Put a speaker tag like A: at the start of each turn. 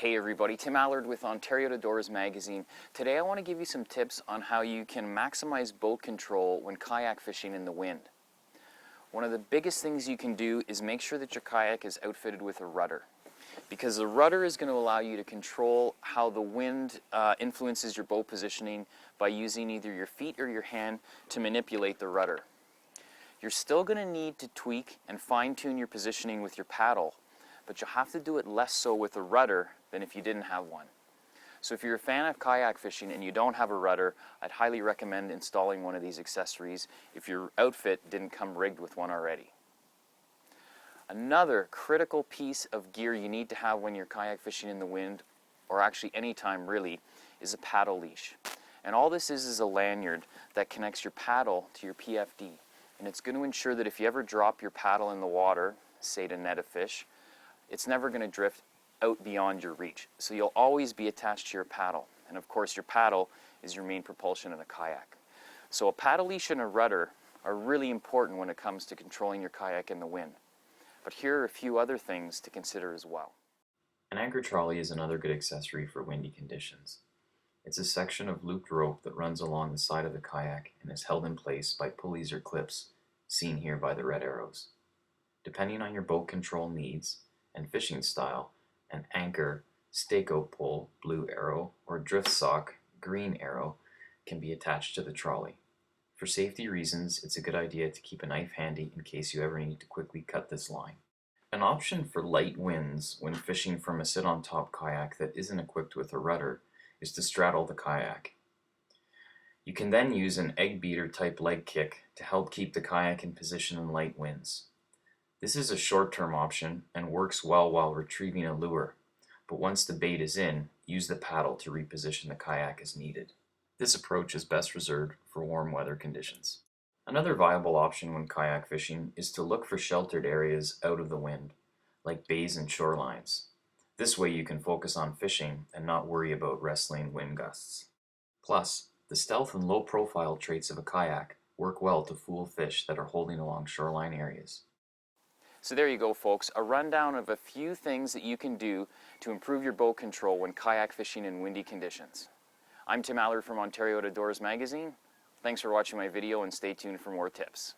A: Hey everybody, Tim Allard with Ontario Outdoors Magazine. Today I want to give you some tips on how you can maximize boat control when kayak fishing in the wind. One of the biggest things you can do is make sure that your kayak is outfitted with a rudder, because the rudder is going to allow you to control how the wind influences your boat positioning by using either your feet or your hand to manipulate the rudder. You're still going to need to tweak and fine-tune your positioning with your paddle, but you'll have to do it less so with a rudder than if you didn't have one. So if you're a fan of kayak fishing and you don't have a rudder, I'd highly recommend installing one of these accessories if your outfit didn't come rigged with one already. Another critical piece of gear you need to have when you're kayak fishing in the wind, or actually any time really, is a paddle leash. And all this is a lanyard that connects your paddle to your PFD. And it's going to ensure that if you ever drop your paddle in the water, say to net a fish, it's never going to drift out beyond your reach. So you'll always be attached to your paddle. And of course your paddle is your main propulsion in a kayak. So a paddle leash and a rudder are really important when it comes to controlling your kayak in the wind. But here are a few other things to consider as well.
B: An anchor trolley is another good accessory for windy conditions. It's a section of looped rope that runs along the side of the kayak and is held in place by pulleys or clips, seen here by the red arrows. Depending on your boat control needs and fishing style, an anchor, stakeout pole, blue arrow, or drift sock, green arrow, can be attached to the trolley. For safety reasons, it's a good idea to keep a knife handy in case you ever need to quickly cut this line. An option for light winds when fishing from a sit-on-top kayak that isn't equipped with a rudder is to straddle the kayak. You can then use an egg beater type leg kick to help keep the kayak in position in light winds. This is a short-term option and works well while retrieving a lure, but once the bait is in, use the paddle to reposition the kayak as needed. This approach is best reserved for warm weather conditions. Another viable option when kayak fishing is to look for sheltered areas out of the wind, like bays and shorelines. This way you can focus on fishing and not worry about wrestling wind gusts. Plus, the stealth and low profile traits of a kayak work well to fool fish that are holding along shoreline areas.
A: So there you go folks, a rundown of a few things that you can do to improve your boat control when kayak fishing in windy conditions. I'm Tim Allard from Ontario Outdoors Magazine. Thanks for watching my video and stay tuned for more tips.